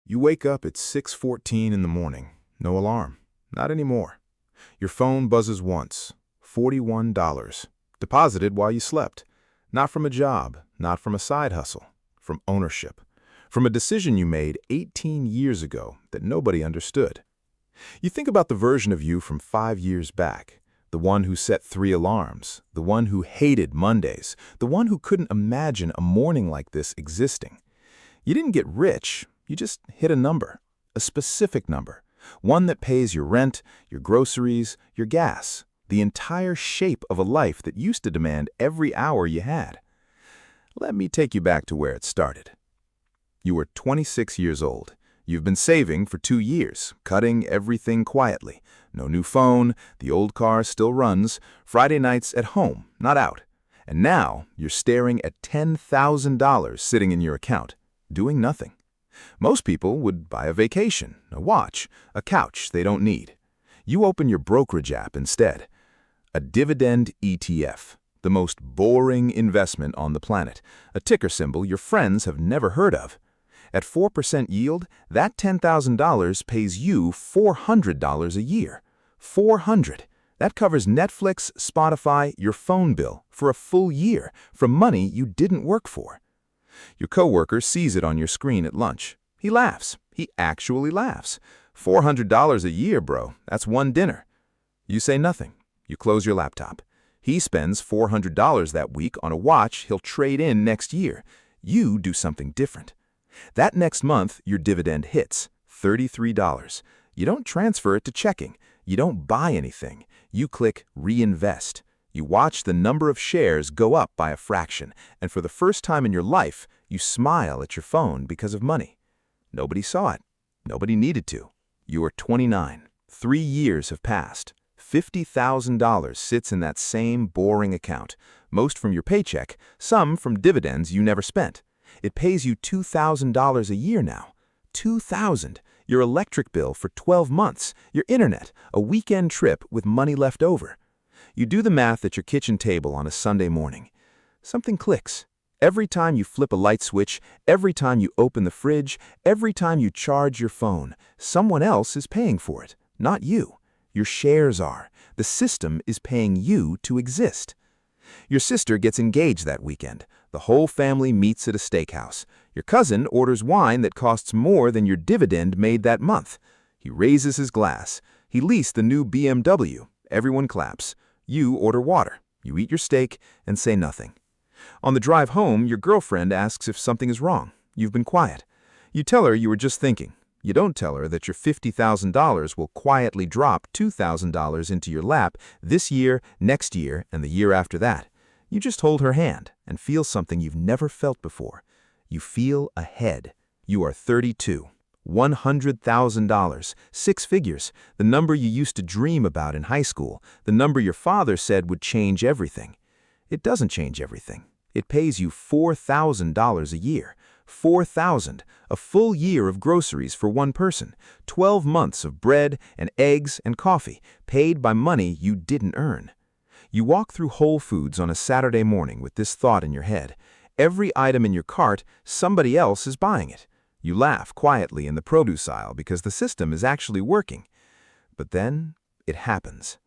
You wake up at 6:14 in the morning. No alarm. Not anymore. Your phone buzzes once. $41. Deposited while you slept. Not from a job, not from a side hustle. From ownership. From a decision you made 18 years ago that nobody understood. You think about the version of you from 5 years back. The one who set 3 alarms. The one who hated Mondays. The one who couldn't imagine a morning like this existing. You didn't get rich. You just hit a number. A specific number. One that pays your rent, your groceries, your gas. The entire shape of a life that used to demand every hour you had. Let me take you back to where it started. You were 26 years old. You've been saving for 2 years, cutting everything quietly. No new phone, the old car still runs, Friday nights at home, not out. And now you're staring at $10,000 sitting in your account, doing nothing. Most people would buy a vacation, a watch, a couch they don't need. You open your brokerage app instead. A Dividend ETF, the most boring investment on the planet, a ticker symbol your friends have never heard of. At 4% yield, that $10,000 pays you $400 a year. $400. That covers Netflix, Spotify, your phone bill for a full year from money you didn't work for. Your coworker sees it on your screen at lunch. He laughs. He actually laughs. $400 a year, bro. That's one dinner. You say nothing. You close your laptop. He spends $400 that week on a watch he'll trade in next year. You do something different. That next month, your dividend hits, $33. You don't transfer it to checking. You don't buy anything. You click reinvest. You watch the number of shares go up by a fraction, and for the first time in your life, you smile at your phone because of money. Nobody saw it. Nobody needed to. You are 29. 3 years have passed. $50,000 sits in that same boring account, most from your paycheck, some from dividends you never spent. It pays you $2,000 a year now. $2,000. Your electric bill for 12 months, your internet, a weekend trip with money left over. You do the math at your kitchen table on a Sunday morning. Something clicks. Every time you flip a light switch, every time you open the fridge, every time you charge your phone, someone else is paying for it, not you. Your shares are. The system is paying you to exist. Your sister gets engaged that weekend. The whole family meets at a steakhouse. Your cousin orders wine that costs more than your dividend made that month. He raises his glass. He leased the new BMW. Everyone claps. You order water. You eat your steak and say nothing. On the drive home, your girlfriend asks if something is wrong. You've been quiet. You tell her you were just thinking. You don't tell her that your $50,000 will quietly drop $2,000 into your lap this year, next year, and the year after that. You just hold her hand and feel something you've never felt before. You feel ahead. You are 32. $100,000, 6 figures, the number you used to dream about in high school, the number your father said would change everything. It doesn't change everything. It pays you $4,000 a year. $4,000, a full year of groceries for one person, 12 months of bread and eggs and coffee, paid by money you didn't earn. You walk through Whole Foods on a Saturday morning with this thought in your head. Every item in your cart, somebody else is buying it. You laugh quietly in the produce aisle because the system is actually working. But then it happens.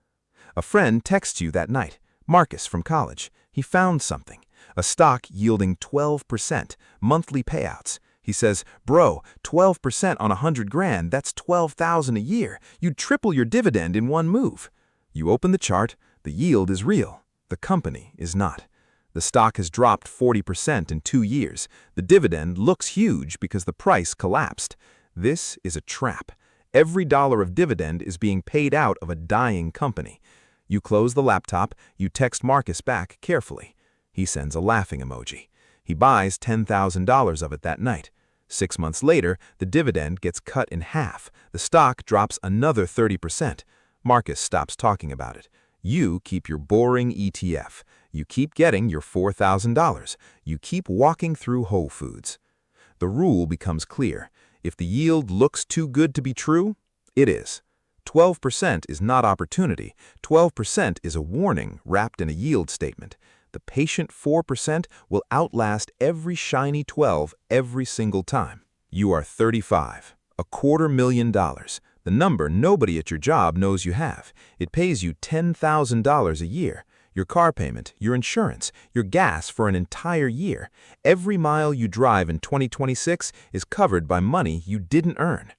A friend texts you that night, Marcus from college. He found something. A stock yielding 12%, monthly payouts. He says, bro, 12% on 100 grand, that's 12,000 a year. You'd triple your dividend in one move. You open the chart, the yield is real. The company is not. The stock has dropped 40% in 2 years. The dividend looks huge because the price collapsed. This is a trap. Every dollar of dividend is being paid out of a dying company. You close the laptop, you text Marcus back carefully. He sends a laughing emoji. He buys $10,000 of it that night. 6 months later, the dividend gets cut in half. The stock drops another 30%. Marcus stops talking about it. You keep your boring ETF. You keep getting your $4,000. You keep walking through Whole Foods. The rule becomes clear. If the yield looks too good to be true, it is. 12% is not opportunity. 12% is a warning wrapped in a yield statement. The patient 4% will outlast every shiny 12 every single time. You are 35. $250,000. The number nobody at your job knows you have. It pays you $10,000 a year. Your car payment, your insurance, your gas for an entire year. Every mile you drive in 2026 is covered by money you didn't earn.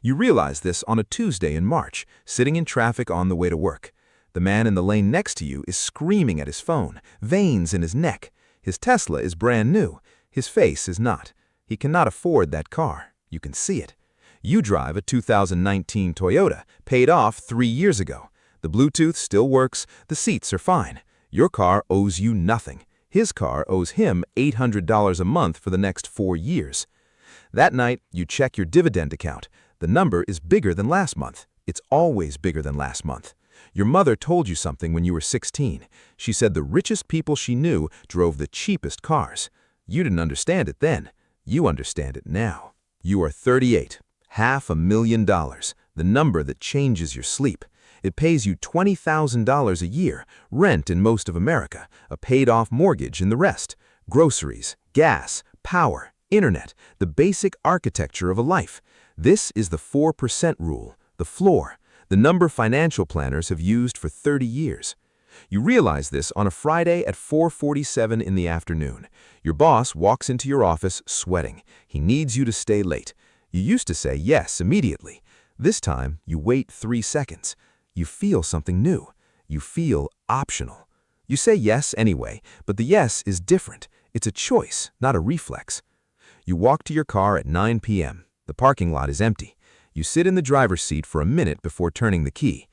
You realize this on a Tuesday in March, sitting in traffic on the way to work. The man in the lane next to you is screaming at his phone, veins in his neck. His Tesla is brand new. His face is not. He cannot afford that car. You can see it. You drive a 2019 Toyota, paid off 3 years ago. The Bluetooth still works. The seats are fine. Your car owes you nothing. His car owes him $800 a month for the next 4 years. That night, you check your Dividend account. The number is bigger than last month. It's always bigger than last month. Your mother told you something when you were 16. She said the richest people she knew drove the cheapest cars. You didn't understand it then. You understand it now. You are 38. $500,000. The number that changes your sleep. It pays you $20,000 a year, rent in most of America, a paid-off mortgage in the rest, groceries, gas, power, internet, the basic architecture of a life. This is the 4% rule, the floor, the number financial planners have used for 30 years. You realize this on a Friday at 4:47 in the afternoon. Your boss walks into your office sweating. He needs you to stay late. You used to say yes immediately. This time, you wait 3 seconds. You feel something new. You feel optional. You say yes anyway, but the yes is different. It's a choice, not a reflex. You walk to your car at 9 p.m. The parking lot is empty. You sit in the driver's seat for a minute before turning the key.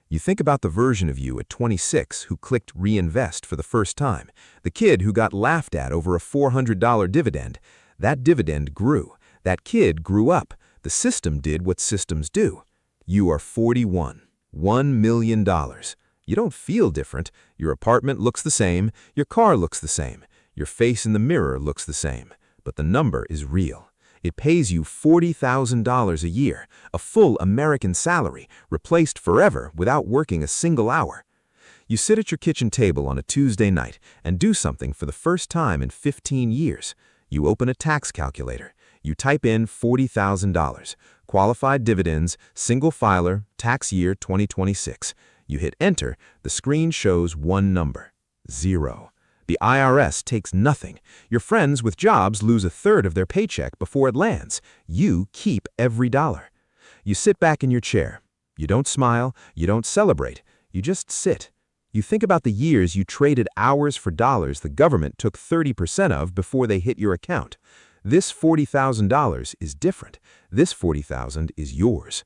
You think about the version of you at 26 who clicked reinvest for the first time, the kid who got laughed at over a $400 dividend. That dividend grew. That kid grew up. The system did what systems do. You are 41. $1 million. You don't feel different. Your apartment looks the same. Your car looks the same. Your face in the mirror looks the same. But the number is real. It pays you $40,000 a year, a full American salary, replaced forever without working a single hour. You sit at your kitchen table on a Tuesday night and do something for the first time in 15 years. You open a tax calculator. You type in $40,000, qualified dividends, single filer, tax year 2026. You hit enter, the screen shows one number, 0. The IRS takes nothing. Your friends with jobs lose a third of their paycheck before it lands. You keep every dollar. You sit back in your chair. You don't smile, you don't celebrate, you just sit. You think about the years you traded hours for dollars the government took 30% of before they hit your account. This $40,000 is different. This $40,000 is yours.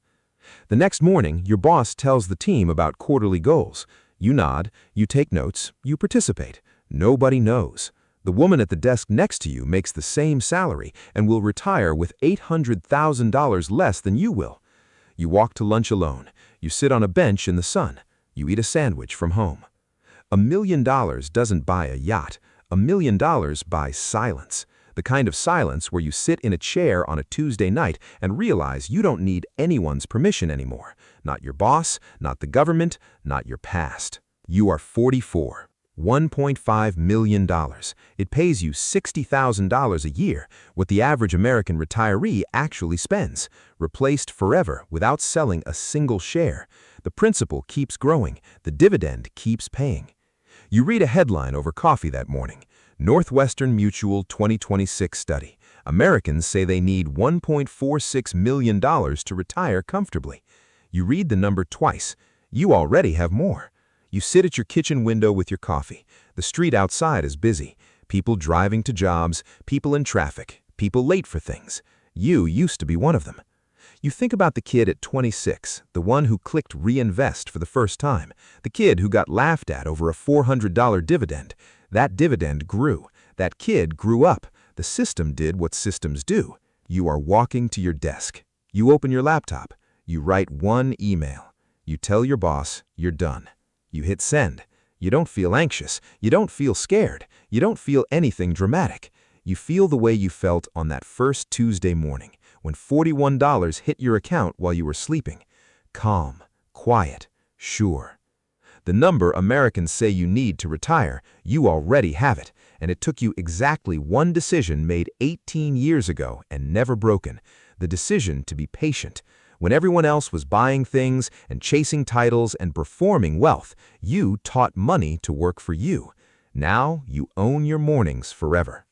The next morning, your boss tells the team about quarterly goals. You nod, you take notes, you participate. Nobody knows. The woman at the desk next to you makes the same salary and will retire with $800,000 less than you will. You walk to lunch alone. You sit on a bench in the sun. You eat a sandwich from home. $1 million doesn't buy a yacht. $1 million buys silence. The kind of silence where you sit in a chair on a Tuesday night and realize you don't need anyone's permission anymore. Not your boss, not the government, not your past. You are 44. $1.5 million. It pays you $60,000 a year, what the average American retiree actually spends, replaced forever without selling a single share. The principal keeps growing. The dividend keeps paying. You read a headline over coffee that morning. Northwestern Mutual 2026 study. Americans say they need $1.46 million to retire comfortably. You read the number twice. You already have more. You sit at your kitchen window with your coffee. The street outside is busy. People driving to jobs, people in traffic, people late for things. You used to be one of them. You think about the kid at 26, the one who clicked reinvest for the first time, the kid who got laughed at over a $400 dividend. That dividend grew. That kid grew up. The system did what systems do. You are walking to your desk. You open your laptop. You write one email. You tell your boss you're done. You hit send. You don't feel anxious. You don't feel scared. You don't feel anything dramatic. You feel the way you felt on that first Tuesday morning when $41 hit your account while you were sleeping. Calm, quiet, sure. The number Americans say you need to retire, you already have it, and it took you exactly one decision made 18 years ago and never broken, the decision to be patient. When everyone else was buying things and chasing titles and performing wealth, you taught money to work for you. Now you own your mornings forever.